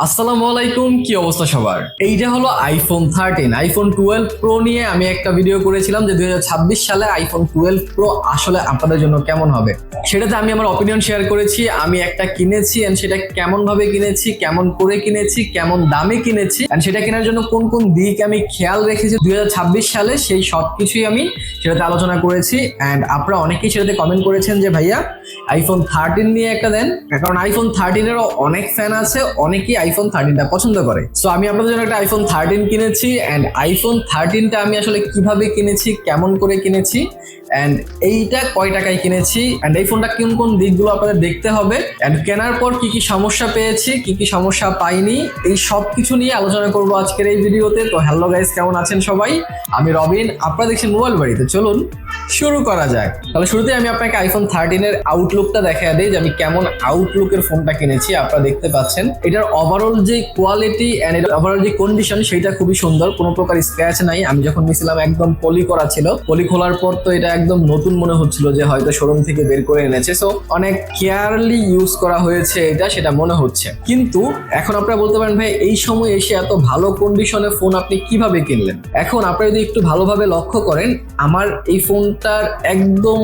আসসালামু আলাইকুম, কি অবস্থা সবার? এইটা হলো আইফোন 13, আইফোন 12 প্রো নিয়ে আমি একটা ভিডিও করেছিলাম যে 2026 সালে আইফোন 12 প্রো আসলে আপনাদের জন্য কেমন হবে। সেটাতে আমি আমার অপিনিয়ন শেয়ার করেছি। আমি একটা কিনেছি এন্ড সেটা কেমন ভাবে কিনেছি, কেমন করে কিনেছি, কেমন দামে কিনেছি এন্ড সেটা কেনার জন্য কোন কোন দিক আমি খেয়াল রেখেছি 2026 সালে, সেই সবকিছুই আমি সেটাতে আলোচনা করেছি। এন্ড আপনারা অনেকেই সেটাতে কমেন্ট করেছেন যে ভাইয়া আইফোন 13 নিয়ে একটা দেন, কারণ আইফোন 13 এরও অনেক ফ্যান আছে, অনেকেই আইফোন 13টা পছন্দ করে। সো আমি আপনাদের জন্য একটা আইফোন 13 কিনেছি এন্ড আইফোন 13টা আমি আসলে কিভাবে কিনেছি, কেমন করে কিনেছি এন্ড এইটা কয় টাকায় কিনেছি এন্ড এই ফোনটা কোন কোন দিকগুলো আপনাদের দেখতে হবে এন্ড কেনার পর কি কি সমস্যা পেয়েছি, কি কি সমস্যা পাইনি, এই সব কিছু নিয়ে আলোচনা করবো আজকের এই ভিডিওতে। তো হ্যালো গাইস, কেমন আছেন সবাই? আমি রবিন, আপনারা দেখছেন মোবাইল বাড়িতে। চলুন শুরু করা যাক। তাহলে শুরুতে আমি আপনাকে আইফোন 13 এর আউটলুকটা দেখা দিই যে আমি কেমন আউটলুকের ফোনটা কিনেছি। আপনারা দেখতে পাচ্ছেন এটার ওভারঅল যে কোয়ালিটি এন্ড এটার ওভারঅল যে কন্ডিশন সেটা খুবই সুন্দর, কোনো প্রকার স্ক্র্যাচ নাই। আমি যখন নিয়েছিলাম একদম পলি করা ছিল, পলি খোলার পর তো এটা একদম নতুন মনে হচ্ছিল যে হয়তো শোরুম থেকে বের করে এনেছে। সো অনেক কেয়ারলি ইউজ করা হয়েছে এটা, সেটা মনে হচ্ছে। কিন্তু এখন আপনারা বলতে পারেন ভাই এই সময় এসে এত ভালো কন্ডিশনে ফোন আপনি কিভাবে কিনলেন? এখন আপনারা যদি একটু ভালোভাবে লক্ষ্য করেন, আমার এই ফোনটার একদম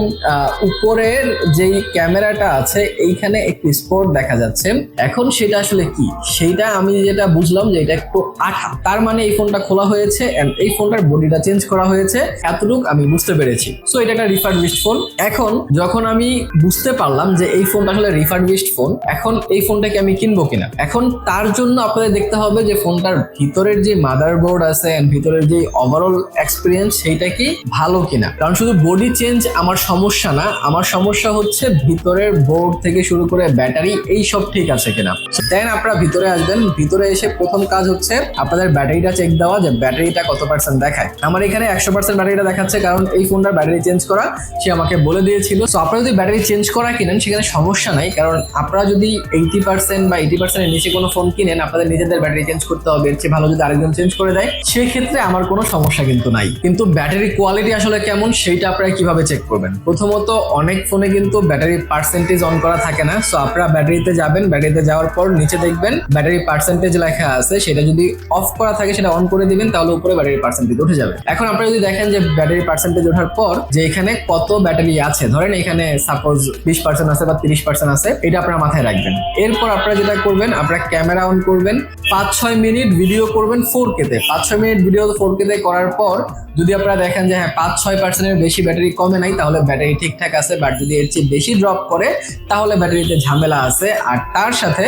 উপরের যেই ক্যামেরাটা আছে এইখানে একটু স্পট দেখা যাচ্ছে। এখন সেটা আসলে কি, সেইটা আমি যেটা বুঝলাম যে এটা একটু আঠা, তার মানে এই ফোনটা খোলা হয়েছে এন্ড এই ফোনটার বডিটা চেঞ্জ করা হয়েছে, এতটুকু আমি বুঝতে পেরেছি। সো এটা একটা রিফারবিশড ফোন। এখন যখন আমি বুঝতে পারলাম যে এই ফোনটা আসলে রিফারবিশড ফোন, এখন এই ফোনটাকে আমি কিনবো কিনা, এখন তার জন্য আপনাদের দেখতে হবে যে ফোনটার ভিতরের যে মাদারবোর্ড আছে এন্ড ভিতরের যে ওভারঅল এক্সপিরিয়েন্স সেইটা কি ভালো কিনা। কারণ শুধু বডি চেঞ্জ আমার সমস্যা না, আমার সমস্যা হচ্ছে ভিতরের বোর্ড থেকে শুরু করে ব্যাটারি এই সব ঠিক আছে কিনা। দেন আপনারা ভিতরে আসবেন, ভিতরে এসে প্রথম কাজ হচ্ছে আপনাদের ব্যাটারিটা চেক দেওয়া, যে ব্যাটারিটা কত পার্সেন্ট দেখায়। আমার এখানে 100% ব্যাটারিটা দেখাচ্ছে, কারণ এই ফোনটার ব্যাটারি চেঞ্জ করা সে আমাকে বলে দিয়েছিল। সো আপনারা যদি ব্যাটারি চেঞ্জ করা কিনেন সেখানে সমস্যা নাই, কারণ আপনারা যদি 80% বা 80% এর নিচে কোনো ফোন কিনেন আপনাদের নিজেদের ব্যাটারি চেঞ্জ করতে হবে। এর চেয়ে ভালো যদি আরেকজন চেঞ্জ করে দেয় সেক্ষেত্রে আমার কোনো সমস্যা কিন্তু নাই। কিন্তু ব্যাটারি কোয়ালিটি আসলে কেমন সেইটা আপনারা কিভাবে চেক করবেন? প্রথমত অনেক ফোনে কিন্তু ব্যাটারি পার্সেন্টেজ অন করা থাকে না। সো আপনারা ব্যাটারিতে যাবেন, ব্যাটারিতে যাওয়ার পর নিচে দেখবেন ব্যাটারি পার্সেন্টেজ লেখা আছে, সেটা যদি অফ করা থাকে সেটা অন করে দিবেন, তাহলে উপরে ব্যাটারি পার্সেন্টেজ উঠে যাবে। এখন আপনারা যদি দেখেন যে ব্যাটারি পার্সেন্টেজ ওঠার পর যে এখানে কত ব্যাটারি আছে, ধরেন এখানে সাপোজ 20% আছে বা 30% আছে, এটা আপনারা মাথায় রাখবেন। এরপর আপনারা যেটা করবেন, আপনারা ক্যামেরা অন করবেন, 5-6 মিনিট ভিডিও করবেন 4K তে। 5-6 মিনিট ভিডিও 4K তে করার পর যদি আপনারা দেখেন যে হ্যাঁ 5-6% এর বেশি ব্যাটারি কমে নাই, তাহলে ব্যাটারি ঠিকঠাক আছে। বাট যদি এর চেয়ে বেশি ড্রপ করে তাহলে ব্যাটারিতে ঝামেলা আছে। আর তার সাথে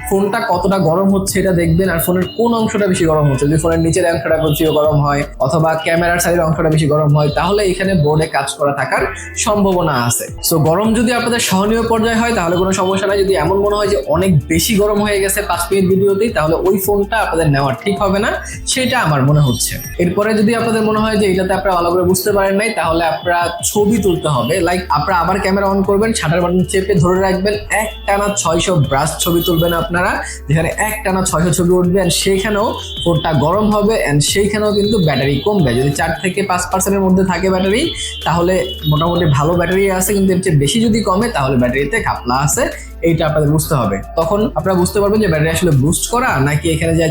ফোনটা কতটা গরম হচ্ছে এটা দেখবেন, আর ফোনের কোন অংশটা বেশি গরম হচ্ছে। যদি ফোনের নিচের অংশটা বেশি গরম হয় অথবা ক্যামেরার সাইডের অংশটা বেশি গরম হয়, তাহলে এখানে বোর্ডে কাজ করা থাকার সম্ভাবনা আছে। সো গরম যদি আপনাদের সহনীয় পর্যায়ে হয় তাহলে কোনো সমস্যা নাই। যদি এমন মনে হয় যে অনেক বেশি গরম হয়ে গেছে 5 মিনিট ভিডিওতেই, তাহলে ওই ফোনটা আপনাদের নেওয়া ঠিক হবে না, সেটা আমার মনে হচ্ছে। এরপরে যদি আপনাদের মনে হয় যে এটাতে আপনারা ভালো করে বুঝতে পারেন নাই, তাহলে আপনারা ছবি তুলতে হবে। লাইক আপনারা আবার ক্যামেরা অন করবেন, শাটার বাটন চেপে ধরে রাখবেন, একটানা 600 ব্রাশ ছবি তুলবেন আপনারা, যেখানে একটানা 600 ছবি উঠবে এন্ড সেইখানেও ফোনটা গরম হবে এন্ড সেইখানেও কিন্তু ব্যাটারি কমবে। যদি 4 থেকে 5% এর মধ্যে থাকে ব্যাটারি তাহলে মোটামুটি ভালো ব্যাটারি আছে, কিন্তু এর চেয়ে বেশি যদি কমে তাহলে ব্যাটারিতে ঘাপলা আছে। এইটা আপনাদের বুঝতে হবে। তখন আপনারা বুঝতে পারবেন যে ব্যাটারি আসলে বুস্ট করা নাকি এখানে যে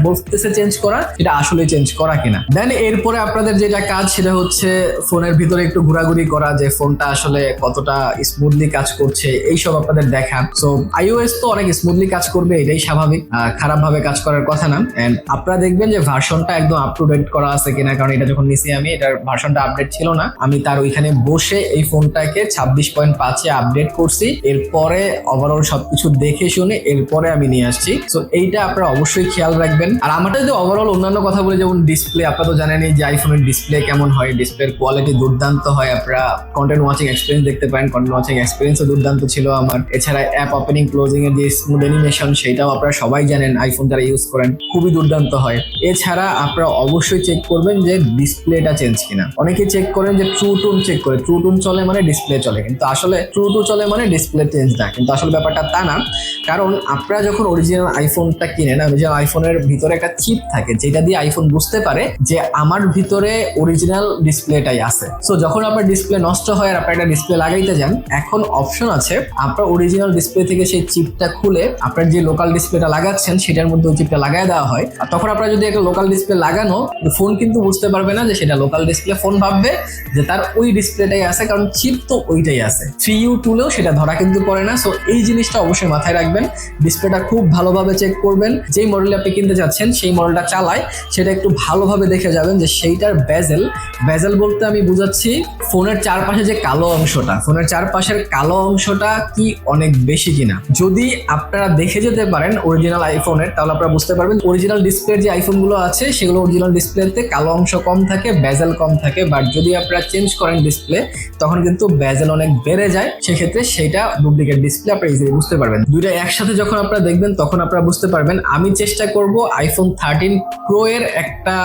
বলতেছে চেঞ্জ করা এটা আসলে চেঞ্জ করা কিনা। দেন এরপরে আপনাদের যেটা কাজ সেটা হচ্ছে ফোনের ভিতরে একটু ঘোরাঘুরি করা, যে ফোনটা আসলে কতটা স্মুথলি কাজ করছে এইসব আপনাদের দেখা। সো iOS তো অনেক স্মুথলি কাজ করবে, এটাই স্বাভাবিক, খারাপ ভাবে কাজ করার কথা না। এন্ড আপনারা দেখবেন যে ভার্সনটা একদম আপ টু ডেট করা আছে কিনা, কারণ এটা যখন নিছি আমি এটার ভার্সনটা আপডেট ছিল না। আমি তার ওইখানে বসে এই ফোনটাকে 26.5 এ আপডেট করছি, এরপরে ওভারঅল সবকিছু দেখে শুনে এরপরে আমি নিয়ে আসছি। সো এইটা আপনারা অবশ্যই খেয়াল রাখবেন। আর আমারটা যদি ওভারঅল অন্যান্য কথা বলে, যেমন ডিসপ্লে, আপনারা তো জানেনই যে আইফোনের ডিসপ্লে কেমন হয়, ডিসপ্লের কোয়ালিটি দুর্দান্ত হয়। আপনারা কন্টেন্ট ওয়াচিং এক্সপিরিয়েন্স দেখতে পারেন, কন্টেন্ট ওয়াচিং এক্সপিরিয়েন্সও দুর্দান্ত ছিল আমার। এছাড়া অ্যাপ ওপেনিং ক্লোজিং এর যে স্মুথ অ্যানিমেশন সেটাও আপনারা সবাই জানেন, আইফোন যারা ইউজ করেন খুবই দুর্দান্ত হয়। এছাড়া আপনারা অবশ্যই চেক করবেন যে ডিসপ্লেটা চেঞ্জ কিনা। অনেকে চেক করেন যে ট্রু টোন চেক করে, ট্রু টোন চলে মানে ডিসপ্লে চলে, কিন্তু আসলে ট্রু টু চলে মানে ডিসপ্লে চেঞ্জ না। কিন্তু আসলে আসল ব্যাপারটা তা না, কারণ আপনারা যখন অরিজিনাল আইফোনটা কিনেন, অরিজিনাল আইফোনের ভিতরে একটা চিপ থাকে যেটা দিয়ে আইফোন বুঝতে পারে যে আমার ভিতরে অরিজিনাল ডিসপ্লেটাই আছে। সো যখন আপনার ডিসপ্লে নষ্ট হয় আর আপনার একটা ডিসপ্লে লাগাইতে যান, এখন অপশন আছে আপনার অরিজিনাল ডিসপ্লে থেকে সেই চিপটা খুলে আপনার যে লোকাল ডিসপ্লেটা লাগাচ্ছেন সেটার মধ্যে ওই চিপটা লাগাই দেওয়া হয়। আর তখন আপনার যদি একটা লোকাল ডিসপ্লে লাগানো, ফোন কিন্তু বুঝতে পারবে না যে সেটা লোকাল ডিসপ্লে, ফোন ভাববে যে তার ওই ডিসপ্লেটাই আছে, কারণ চিপ তো ওইটাই আছে। 3U টুলেও সেটা ধরা কিন্তু পড়ে না। সো এই জিনিসটা অবশ্যই মাথায় রাখবেন, ডিসপ্লেটা খুব ভালোভাবে চেক করবেন। যেই মডেল আপনি কিনতে যাচ্ছেন সেই মডেলটা চালায় সেটা একটু ভালোভাবে দেখে যাবেন যে সেইটার বেজেল বলতে আমি বুঝাচ্ছি ফোনের চারপাশে যে কালো অংশটা, ফোনের চারপাশের কালো অংশটা কি অনেক বেশি কিনা। যদি আপনারা দেখে যেতে পারেন অরিজিনাল আইফোনের, তাহলে আপনারা বুঝতে পারবেন অরিজিনাল ডিসপ্লের যে আইফোনগুলো আছে সেগুলো অরিজিনাল ডিসপ্লেতে কালো অংশ কম থাকে, বেজেল কম থাকে। বাট যদি আপনারা চেঞ্জ করেন ডিসপ্লে তখন কিন্তু বেজেল অনেক বেড়ে যায়, সেক্ষেত্রে সেটা ডুপ্লিকেট ডিসপ্লে আপনারা ইজিলি বুঝতে পারবেন। দুইটা একসাথে যখন আপনারা দেখবেন তখন আপনারা বুঝতে পারবেন। আমি চেষ্টা করব আইফোন 13 প্রো এর একটা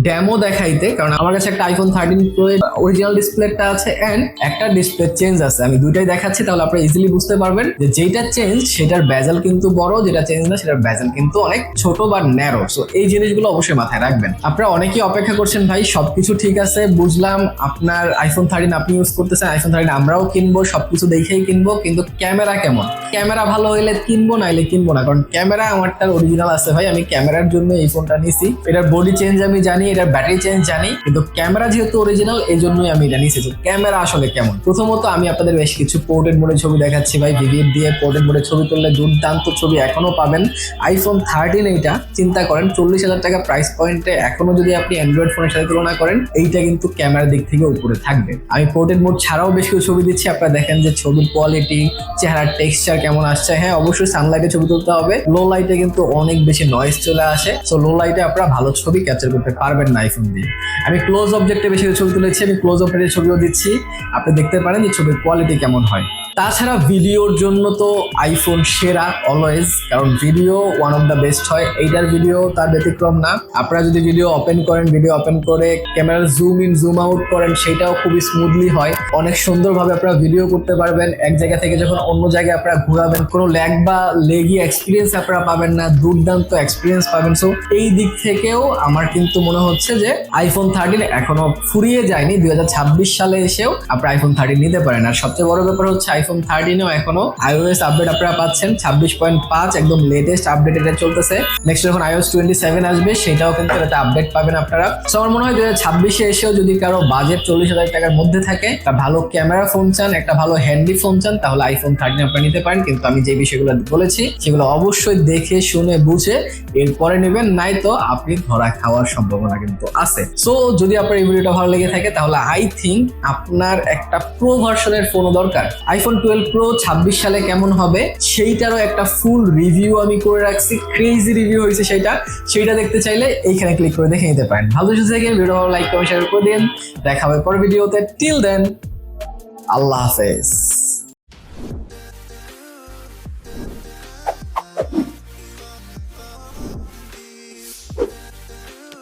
ডেমো দেখাইতে, কারণ আমার কাছে একটা আইফোন 13 প্রো এর অরিজিনাল ডিসপ্লেটা আছে এন্ড একটা ডিসপ্লে চেঞ্জ আছে। আমি দুইটাই দেখাচ্ছি, তাহলে আপনারা ইজিলি বুঝতে পারবেন যে যেটা চেঞ্জ সেটার বেজেল কিন্তু বড়, যেটা চেঞ্জ না সেটার বেজেল কিন্তু অনেক ছোট বা ন্যারো। সো এই জিনিসগুলো অবশ্যই মাথায় রাখবেন। আপনারা অনেকেই অপেক্ষা করছেন, ভাই সবকিছু ঠিক আছে বুঝলাম, আপনার আইফোন 13 আপনি ইউজ করতেছেন, আইফোন 13 আমরাও কিনবো, সবকিছু দেখেই কিনবো, কিন্তু ক্যামেরা কেমন? ক্যামেরা ভালো হইলে কিনবো, নাইলে কিনবো না। কারণ ক্যামেরা আমারটার অরিজিনাল আছে ভাই, আমি ক্যামেরার জন্য এই ফোনটা নিছি। এটার বডি চেঞ্জ আমি জানি, এটার ব্যাটারি চেঞ্জ জানি, কিন্তু ক্যামেরা যেহেতু অরিজিনাল এই জন্যই আমি এটা নিছি। ক্যামেরা আসলে কেমন? প্রথমত আমি আপনাদের বেশ কিছু পোর্ট্রেট মোডে ছবি দেখাচ্ছি ভাই। ভিভিএফ দিয়ে পোর্ট্রেট মোডে ছবি তুললে দুর্দান্ত ছবি এখনো পাবেন। আইফোন 13 এইটা চিন্তা করেন 40,000 টাকা প্রাইস পয়েন্টে এখনো যদি আপনি অ্যান্ড্রয়েড ফোনের সাথে তুলনা করেন, এইটা কিন্তু ক্যামেরার দিক থেকে উপরে থাকবে। আমি পোর্ট্রেট মোড ছাড়াও বেশ কিছু ছবি দিচ্ছি, আপনারা দেখেন যে ছবির কোয়ালিটি, চেহারার টেক্সচার কেমন আসছে। হ্যাঁ অবশ্যই সানলাইটে ছবি তুলতে হবে, লো লাইটে কিন্তু অনেক বেশি নয়েজ চলে আসে। সো লো লাইটে আপনারা ভালো ছবি ক্যাপচার করতে পারবেন না আইফোন দিয়ে। আমি ক্লোজ অবজেক্টে বেশি ছবি তুলেছি, আমি ক্লোজ অবজেক্টের ছবিও দিচ্ছি, আপনি দেখতে পারেন যে ছবির কোয়ালিটি কেমন হয়। তাছাড়া ভিডিওর জন্য তো আইফোন সেরা অলওয়েজ, কারণ video one of the best হয়। এইটার ভিডিও তার ব্যতিক্রম না। আপনারা যদি ভিডিও ওপেন করেন, ভিডিও ওপেন করে ক্যামেরার জুম ইন জুম আউট করেন, সেটাও খুবই স্মুথলি হয়। অনেক সুন্দরভাবে আপনারা ভিডিও করতে পারবেন। এক জায়গা থেকে যখন অন্য জায়গায় আপনারা ঘোরাবেন, কোনো ল্যাগ বা লেগি এক্সপিরিয়েন্স আপনারা পাবেন না, দুর্দান্ত এক্সপিরিয়েন্স পাবেন। সো এই দিক থেকেও আমার কিন্তু মনে হচ্ছে যে আইফোন 13 এখনো ফুরিয়ে যায়নি। 2026 সালে এসেও আপনারা আইফোন 13 নিতে পারেন। আর সবচেয়ে বড় ব্যাপার হচ্ছে আইফোন 13 এখনো iOS আপডেট আপনারা পাচ্ছেন 26.5, একদম লেটেস্ট আপডেট এটা চলতেছে। নেক্সট যখন iOS 27 আসবে সেটাও কিন্তু এটাতে আপডেট পাবেন আপনারা। সো আমার মনে হয় 2026 এসেও যদি কারো বাজেট 40,000 টাকার মধ্যে থাকে, একটা ভালো ক্যামেরা ফোন চান, একটা ভালো হ্যান্ডি ফোন চান, তাহলে আইফোন 13 আপনারা নিতে পারেন। কিন্তু আমি যে বিষয়গুলো বলেছি সেগুলো অবশ্যই দেখে শুনে বুঝে এরপরে নেবেন, নাই তো আপনি ধরা খাওয়ার সম্ভাবনা কিন্তু আছে। সো যদি আপনার এই ভিডিওটা ভালো লেগে থাকে তাহলে আই থিঙ্ক আপনার একটা প্রো ভার্সনের ফোনও দরকার। আইফোন 12 প্রো 26 সালে কেমন হবে সেইটারও একটা ফুল রিভিউ আমি করে রাখছি, ক্রেজি রিভিউ হয়েছে সেইটা দেখতে চাইলে এইখানে ক্লিক করে দেখে নিতে পারেন। ভালো সুস্থ থাকেন, ভিডিও ভালো লাইক কমেন্ট শেয়ার করে দিন। দেখা হবে পরের ভিডিওতে। টিল দেন, আল্লাহ হাফেজ।